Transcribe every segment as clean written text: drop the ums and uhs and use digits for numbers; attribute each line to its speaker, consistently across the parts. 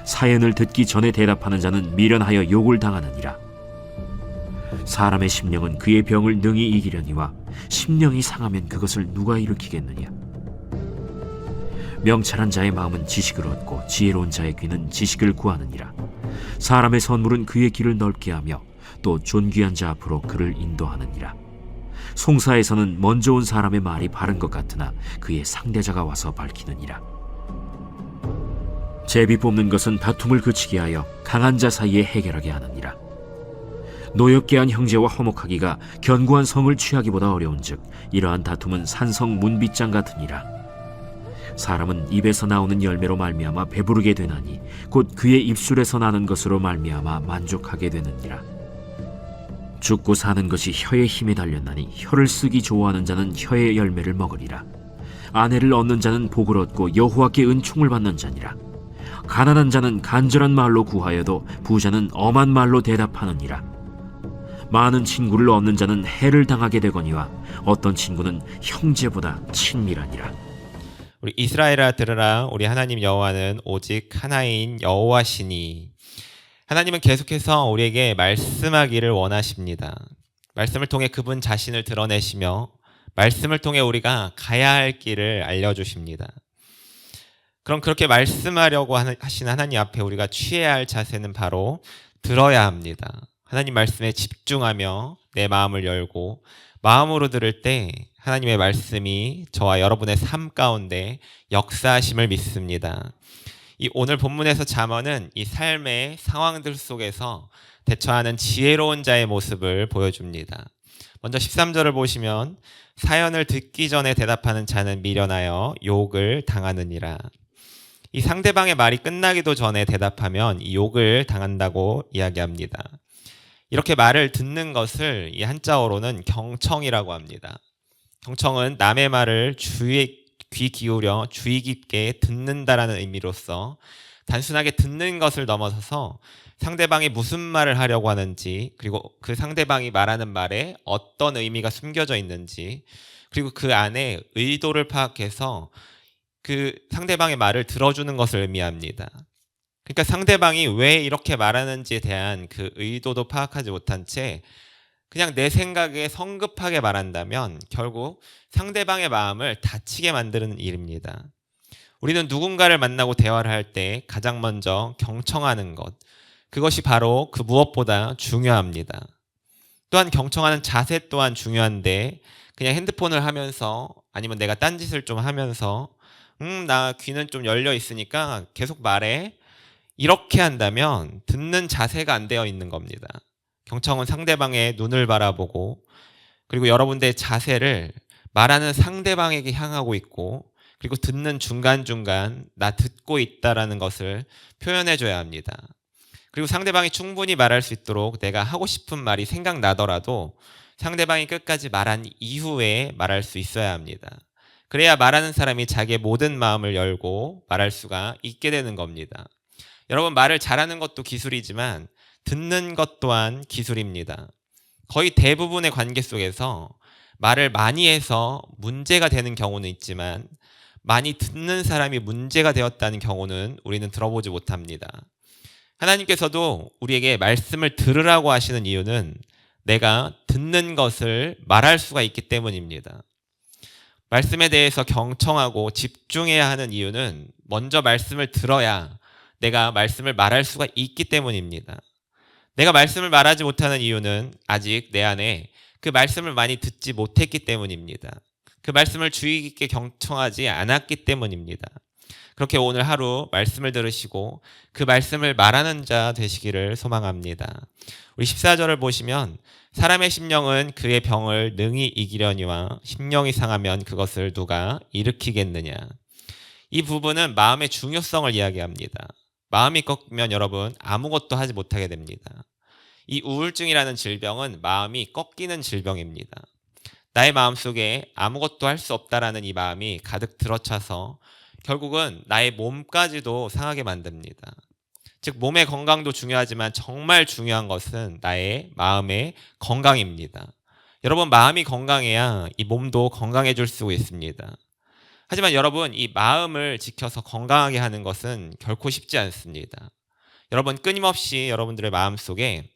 Speaker 1: 사연을 듣기 전에 대답하는 자는 미련하여 욕을 당하느니라. 사람의 심령은 그의 병을 능히 이기려니와 심령이 상하면 그것을 누가 일으키겠느냐. 명철한 자의 마음은 지식을 얻고 지혜로운 자의 귀는 지식을 구하느니라. 사람의 선물은 그의 길을 넓게 하며 또 존귀한 자 앞으로 그를 인도하느니라. 송사에서는 먼저 온 사람의 말이 바른 것 같으나 그의 상대자가 와서 밝히느니라. 제비 뽑는 것은 다툼을 그치게 하여 강한 자 사이에 해결하게 하느니라. 노엽게 한 형제와 화목하기가 견고한 성을 취하기보다 어려운즉 이러한 다툼은 산성 문빗장 같으니라. 사람은 입에서 나오는 열매로 말미암아 배부르게 되나니 곧 그의 입술에서 나는 것으로 말미암아 만족하게 되느니라. 죽고 사는 것이 혀의 힘에 달렸나니 혀를 쓰기 좋아하는 자는 혀의 열매를 먹으리라. 아내를 얻는 자는 복을 얻고 여호와께 은총을 받는 자니라. 가난한 자는 간절한 말로 구하여도 부자는 엄한 말로 대답하느니라. 많은 친구를 얻는 자는 해를 당하게 되거니와 어떤 친구는 형제보다 친밀하니라.
Speaker 2: 우리 이스라엘아 들으라. 우리 하나님 여호와는 오직 하나인 여호와시니. 하나님은 계속해서 우리에게 말씀하기를 원하십니다. 말씀을 통해 그분 자신을 드러내시며 말씀을 통해 우리가 가야 할 길을 알려주십니다. 그럼 그렇게 말씀하려고 하신 하나님 앞에 우리가 취해야 할 자세는 바로 들어야 합니다. 하나님 말씀에 집중하며 내 마음을 열고 마음으로 들을 때 하나님의 말씀이 저와 여러분의 삶 가운데 역사하심을 믿습니다. 이 오늘 본문에서 잠언은 이 삶의 상황들 속에서 대처하는 지혜로운 자의 모습을 보여줍니다. 먼저 13절을 보시면 사연을 듣기 전에 대답하는 자는 미련하여 욕을 당하느니라. 이 상대방의 말이 끝나기도 전에 대답하면 이 욕을 당한다고 이야기합니다. 이렇게 말을 듣는 것을 이 한자어로는 경청이라고 합니다. 경청은 남의 말을 귀 기울여 주의 깊게 듣는다라는 의미로서 단순하게 듣는 것을 넘어서서 상대방이 무슨 말을 하려고 하는지, 그리고 그 상대방이 말하는 말에 어떤 의미가 숨겨져 있는지, 그리고 그 안에 의도를 파악해서 그 상대방의 말을 들어주는 것을 의미합니다. 그러니까 상대방이 왜 이렇게 말하는지에 대한 그 의도도 파악하지 못한 채 그냥 내 생각에 성급하게 말한다면 결국 상대방의 마음을 다치게 만드는 일입니다. 우리는 누군가를 만나고 대화를 할 때 가장 먼저 경청하는 것, 그것이 바로 그 무엇보다 중요합니다. 또한 경청하는 자세 또한 중요한데 그냥 핸드폰을 하면서 아니면 내가 딴짓을 좀 하면서 나 귀는 좀 열려 있으니까 계속 말해, 이렇게 한다면 듣는 자세가 안 되어 있는 겁니다. 경청은 상대방의 눈을 바라보고 그리고 여러분들의 자세를 말하는 상대방에게 향하고 있고 그리고 듣는 중간중간 나 듣고 있다라는 것을 표현해 줘야 합니다. 그리고 상대방이 충분히 말할 수 있도록 내가 하고 싶은 말이 생각나더라도 상대방이 끝까지 말한 이후에 말할 수 있어야 합니다. 그래야 말하는 사람이 자기의 모든 마음을 열고 말할 수가 있게 되는 겁니다. 여러분, 말을 잘하는 것도 기술이지만 듣는 것 또한 기술입니다. 거의 대부분의 관계 속에서 말을 많이 해서 문제가 되는 경우는 있지만 많이 듣는 사람이 문제가 되었다는 경우는 우리는 들어보지 못합니다. 하나님께서도 우리에게 말씀을 들으라고 하시는 이유는 내가 듣는 것을 말할 수가 있기 때문입니다. 말씀에 대해서 경청하고 집중해야 하는 이유는 먼저 말씀을 들어야 내가 말씀을 말할 수가 있기 때문입니다. 내가 말씀을 말하지 못하는 이유는 아직 내 안에 그 말씀을 많이 듣지 못했기 때문입니다. 그 말씀을 주의 깊게 경청하지 않았기 때문입니다. 그렇게 오늘 하루 말씀을 들으시고 그 말씀을 말하는 자 되시기를 소망합니다. 우리 14절을 보시면 사람의 심령은 그의 병을 능히 이기려니와 심령이 상하면 그것을 누가 일으키겠느냐. 이 부분은 마음의 중요성을 이야기합니다. 마음이 꺾이면 여러분 아무것도 하지 못하게 됩니다. 이 우울증이라는 질병은 마음이 꺾이는 질병입니다. 나의 마음속에 아무것도 할 수 없다라는 이 마음이 가득 들어차서 결국은 나의 몸까지도 상하게 만듭니다. 즉 몸의 건강도 중요하지만 정말 중요한 것은 나의 마음의 건강입니다. 여러분, 마음이 건강해야 이 몸도 건강해질 수 있습니다. 하지만 여러분, 이 마음을 지켜서 건강하게 하는 것은 결코 쉽지 않습니다. 여러분, 끊임없이 여러분들의 마음속에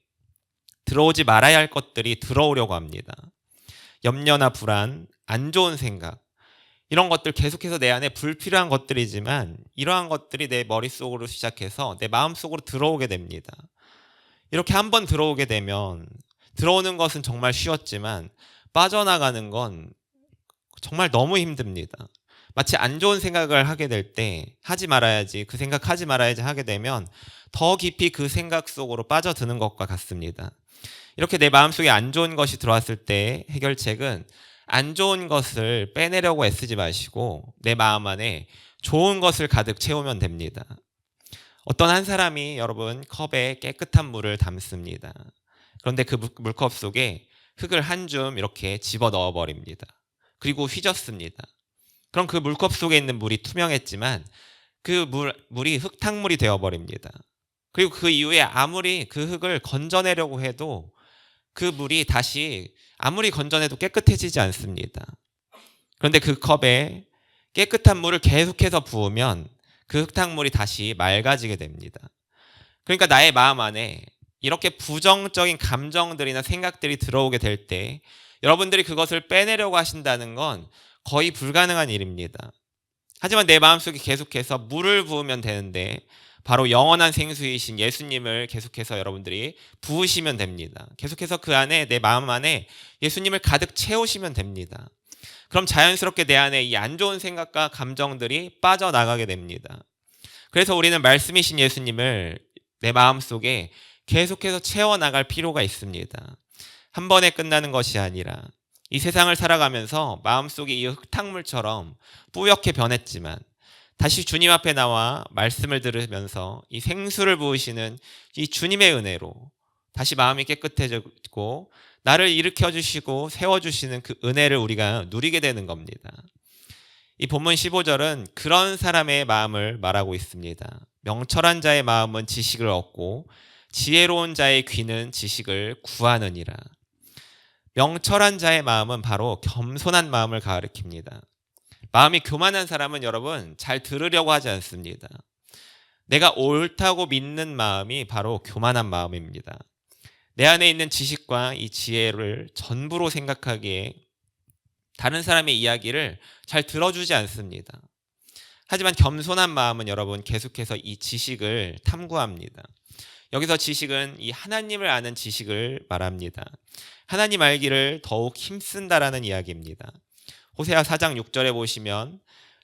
Speaker 2: 들어오지 말아야 할 것들이 들어오려고 합니다. 염려나 불안, 안 좋은 생각, 이런 것들 계속해서 내 안에 불필요한 것들이지만 이러한 것들이 내 머릿속으로 시작해서 내 마음속으로 들어오게 됩니다. 이렇게 한번 들어오게 되면 들어오는 것은 정말 쉬웠지만 빠져나가는 건 정말 너무 힘듭니다. 마치 안 좋은 생각을 하게 될 때 하지 말아야지, 그 생각 하지 말아야지 하게 되면 더 깊이 그 생각 속으로 빠져드는 것과 같습니다. 이렇게 내 마음속에 안 좋은 것이 들어왔을 때 해결책은 안 좋은 것을 빼내려고 애쓰지 마시고 내 마음 안에 좋은 것을 가득 채우면 됩니다. 어떤 한 사람이 여러분 컵에 깨끗한 물을 담습니다. 그런데 그 물컵 속에 흙을 한 줌 이렇게 집어 넣어 버립니다. 그리고 휘젓습니다. 그럼 그 물컵 속에 있는 물이 투명했지만 그 물이 흙탕물이 되어 버립니다. 그리고 그 이후에 아무리 그 흙을 건져내려고 해도 그 물이 다시 아무리 건져내도 깨끗해지지 않습니다. 그런데 그 컵에 깨끗한 물을 계속해서 부으면 그 흙탕물이 다시 맑아지게 됩니다. 그러니까 나의 마음 안에 이렇게 부정적인 감정들이나 생각들이 들어오게 될 때 여러분들이 그것을 빼내려고 하신다는 건 거의 불가능한 일입니다. 하지만 내 마음속에 계속해서 물을 부으면 되는데 바로 영원한 생수이신 예수님을 계속해서 여러분들이 부으시면 됩니다. 계속해서 그 안에 내 마음 안에 예수님을 가득 채우시면 됩니다. 그럼 자연스럽게 내 안에 이 안 좋은 생각과 감정들이 빠져나가게 됩니다. 그래서 우리는 말씀이신 예수님을 내 마음속에 계속해서 채워나갈 필요가 있습니다. 한 번에 끝나는 것이 아니라 이 세상을 살아가면서 마음속에 이 흙탕물처럼 뿌옇게 변했지만 다시 주님 앞에 나와 말씀을 들으면서 이 생수를 부으시는 이 주님의 은혜로 다시 마음이 깨끗해지고 나를 일으켜주시고 세워주시는 그 은혜를 우리가 누리게 되는 겁니다. 이 본문 15절은 그런 사람의 마음을 말하고 있습니다. 명철한 자의 마음은 지식을 얻고 지혜로운 자의 귀는 지식을 구하느니라. 명철한 자의 마음은 바로 겸손한 마음을 가리킵니다. 마음이 교만한 사람은 여러분 잘 들으려고 하지 않습니다. 내가 옳다고 믿는 마음이 바로 교만한 마음입니다. 내 안에 있는 지식과 이 지혜를 전부로 생각하기에 다른 사람의 이야기를 잘 들어주지 않습니다. 하지만 겸손한 마음은 여러분 계속해서 이 지식을 탐구합니다. 여기서 지식은 이 하나님을 아는 지식을 말합니다. 하나님 알기를 더욱 힘쓴다라는 이야기입니다. 호세아 4장 6절에 보시면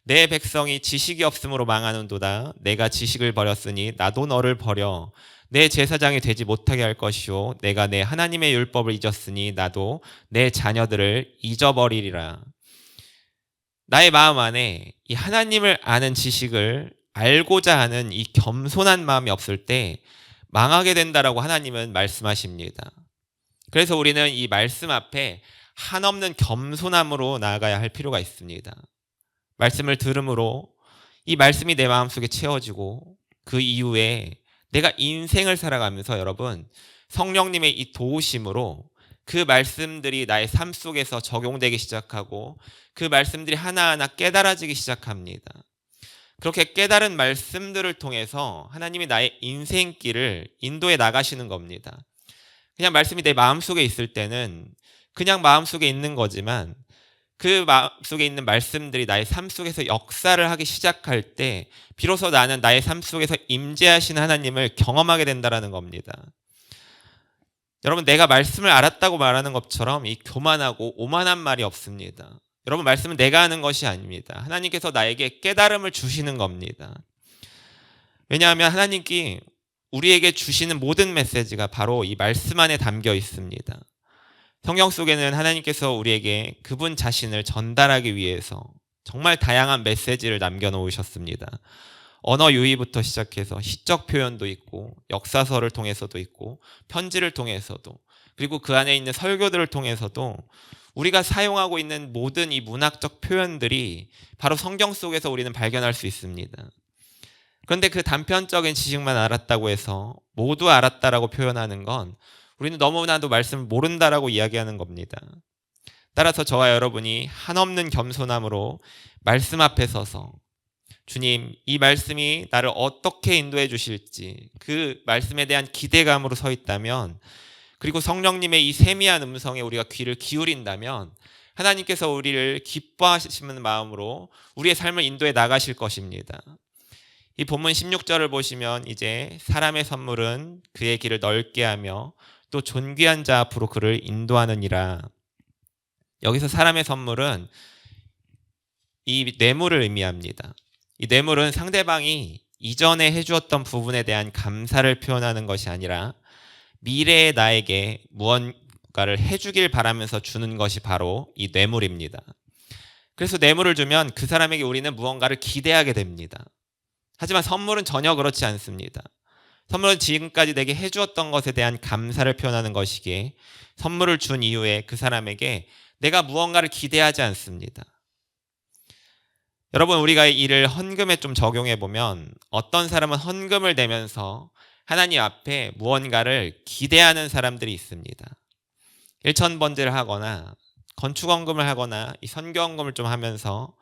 Speaker 2: 내 백성이 지식이 없음으로 망하는도다. 내가 지식을 버렸으니 나도 너를 버려 내 제사장이 되지 못하게 할 것이요 내가 내 하나님의 율법을 잊었으니 나도 내 자녀들을 잊어버리리라. 나의 마음 안에 이 하나님을 아는 지식을 알고자 하는 이 겸손한 마음이 없을 때 망하게 된다라고 하나님은 말씀하십니다. 그래서 우리는 이 말씀 앞에 한없는 겸손함으로 나아가야 할 필요가 있습니다. 말씀을 들음으로 이 말씀이 내 마음속에 채워지고 그 이후에 내가 인생을 살아가면서 여러분 성령님의 이 도우심으로 그 말씀들이 나의 삶 속에서 적용되기 시작하고 그 말씀들이 하나하나 깨달아지기 시작합니다. 그렇게 깨달은 말씀들을 통해서 하나님이 나의 인생길을 인도해 나가시는 겁니다. 그냥 말씀이 내 마음속에 있을 때는 그냥 마음속에 있는 거지만 그 마음속에 있는 말씀들이 나의 삶 속에서 역사를 하기 시작할 때 비로소 나는 나의 삶 속에서 임재하신 하나님을 경험하게 된다는 겁니다. 여러분 내가 말씀을 알았다고 말하는 것처럼 이 교만하고 오만한 말이 없습니다. 여러분 말씀은 내가 하는 것이 아닙니다. 하나님께서 나에게 깨달음을 주시는 겁니다. 왜냐하면 하나님께 우리에게 주시는 모든 메시지가 바로 이 말씀 안에 담겨 있습니다. 성경 속에는 하나님께서 우리에게 그분 자신을 전달하기 위해서 정말 다양한 메시지를 남겨놓으셨습니다. 언어 유희부터 시작해서 시적 표현도 있고 역사서를 통해서도 있고 편지를 통해서도 그리고 그 안에 있는 설교들을 통해서도 우리가 사용하고 있는 모든 이 문학적 표현들이 바로 성경 속에서 우리는 발견할 수 있습니다. 그런데 그 단편적인 지식만 알았다고 해서 모두 알았다라고 표현하는 건 우리는 너무나도 말씀을 모른다라고 이야기하는 겁니다. 따라서 저와 여러분이 한없는 겸손함으로 말씀 앞에 서서 주님, 이 말씀이 나를 어떻게 인도해 주실지 그 말씀에 대한 기대감으로 서 있다면, 그리고 성령님의 이 세미한 음성에 우리가 귀를 기울인다면 하나님께서 우리를 기뻐하시는 마음으로 우리의 삶을 인도해 나가실 것입니다. 이 본문 16절을 보시면 이제 사람의 선물은 그의 길을 넓게 하며 또 존귀한 자 앞으로 그를 인도하느니라. 여기서 사람의 선물은 이 뇌물을 의미합니다. 이 뇌물은 상대방이 이전에 해주었던 부분에 대한 감사를 표현하는 것이 아니라 미래의 나에게 무언가를 해주길 바라면서 주는 것이 바로 이 뇌물입니다. 그래서 뇌물을 주면 그 사람에게 우리는 무언가를 기대하게 됩니다. 하지만 선물은 전혀 그렇지 않습니다. 선물은 지금까지 내게 해주었던 것에 대한 감사를 표현하는 것이기에 선물을 준 이후에 그 사람에게 내가 무언가를 기대하지 않습니다. 여러분, 우리가 이를 헌금에 좀 적용해 보면 어떤 사람은 헌금을 내면서 하나님 앞에 무언가를 기대하는 사람들이 있습니다. 일천번제를 하거나 건축헌금을 하거나 이 선교헌금을 좀 하면서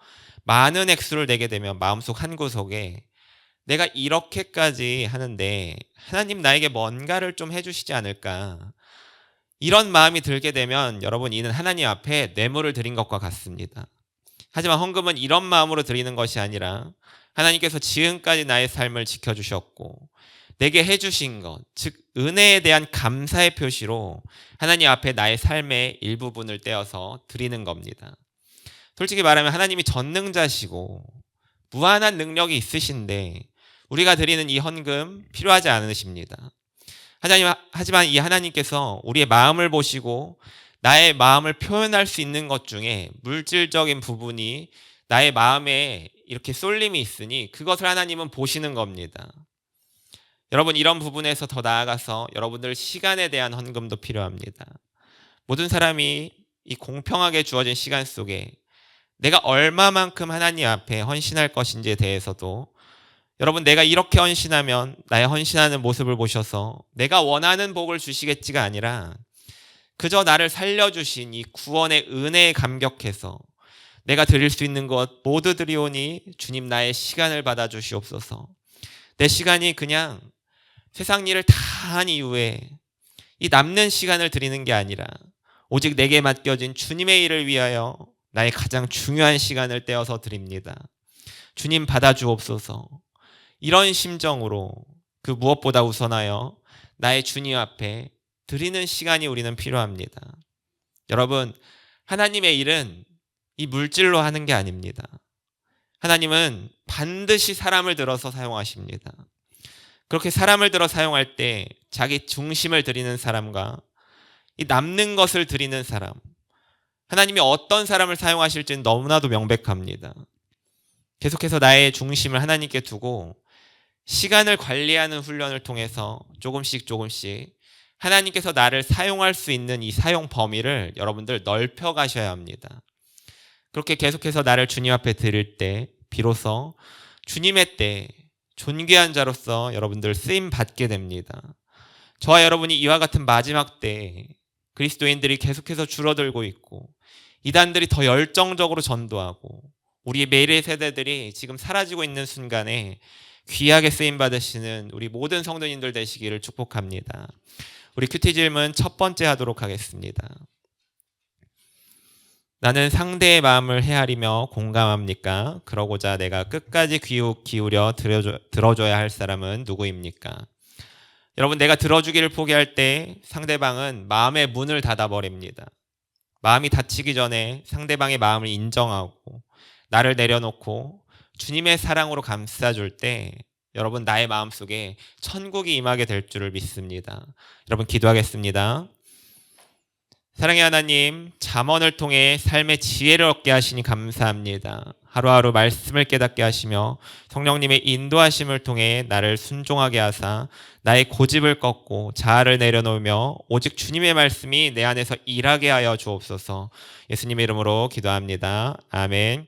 Speaker 2: 많은 액수를 내게 되면 마음속 한구석에 내가 이렇게까지 하는데 하나님 나에게 뭔가를 좀 해주시지 않을까, 이런 마음이 들게 되면 여러분, 이는 하나님 앞에 뇌물을 드린 것과 같습니다. 하지만 헌금은 이런 마음으로 드리는 것이 아니라 하나님께서 지금까지 나의 삶을 지켜주셨고 내게 해주신 것, 즉 은혜에 대한 감사의 표시로 하나님 앞에 나의 삶의 일부분을 떼어서 드리는 겁니다. 솔직히 말하면 하나님이 전능자시고 무한한 능력이 있으신데 우리가 드리는 이 헌금 필요하지 않으십니다. 하지만 이 하나님께서 우리의 마음을 보시고 나의 마음을 표현할 수 있는 것 중에 물질적인 부분이 나의 마음에 이렇게 쏠림이 있으니 그것을 하나님은 보시는 겁니다. 여러분, 이런 부분에서 더 나아가서 여러분들 시간에 대한 헌금도 필요합니다. 모든 사람이 이 공평하게 주어진 시간 속에 내가 얼마만큼 하나님 앞에 헌신할 것인지에 대해서도 여러분, 내가 이렇게 헌신하면 나의 헌신하는 모습을 보셔서 내가 원하는 복을 주시겠지가 아니라 그저 나를 살려주신 이 구원의 은혜에 감격해서 내가 드릴 수 있는 것 모두 드리오니 주님 나의 시간을 받아주시옵소서. 내 시간이 그냥 세상 일을 다 한 이후에 이 남는 시간을 드리는 게 아니라 오직 내게 맡겨진 주님의 일을 위하여 나의 가장 중요한 시간을 떼어서 드립니다. 주님 받아주옵소서. 이런 심정으로 그 무엇보다 우선하여 나의 주님 앞에 드리는 시간이 우리는 필요합니다. 여러분, 하나님의 일은 이 물질로 하는 게 아닙니다. 하나님은 반드시 사람을 들어서 사용하십니다. 그렇게 사람을 들어 사용할 때 자기 중심을 드리는 사람과 이 남는 것을 드리는 사람, 하나님이 어떤 사람을 사용하실지는 너무나도 명백합니다. 계속해서 나의 중심을 하나님께 두고 시간을 관리하는 훈련을 통해서 조금씩 하나님께서 나를 사용할 수 있는 이 사용 범위를 여러분들 넓혀 가셔야 합니다. 그렇게 계속해서 나를 주님 앞에 드릴 때 비로소 주님의 때 존귀한 자로서 여러분들 쓰임 받게 됩니다. 저와 여러분이 이와 같은 마지막 때에 그리스도인들이 계속해서 줄어들고 있고 이단들이 더 열정적으로 전도하고 우리 매일의 세대들이 지금 사라지고 있는 순간에 귀하게 쓰임 받으시는 우리 모든 성도님들 되시기를 축복합니다. 우리 큐티 질문 첫 번째 하도록 하겠습니다. 나는 상대의 마음을 헤아리며 공감합니까? 그러고자 내가 끝까지 기울여 들어줘야 할 사람은 누구입니까? 여러분, 내가 들어주기를 포기할 때 상대방은 마음의 문을 닫아버립니다. 마음이 닫히기 전에 상대방의 마음을 인정하고 나를 내려놓고 주님의 사랑으로 감싸줄 때 여러분, 나의 마음속에 천국이 임하게 될 줄을 믿습니다. 여러분, 기도하겠습니다. 사랑의 하나님, 잠언을 통해 삶의 지혜를 얻게 하시니 감사합니다. 하루하루 말씀을 깨닫게 하시며 성령님의 인도하심을 통해 나를 순종하게 하사 나의 고집을 꺾고 자아를 내려놓으며 오직 주님의 말씀이 내 안에서 일하게 하여 주옵소서. 예수님의 이름으로 기도합니다. 아멘.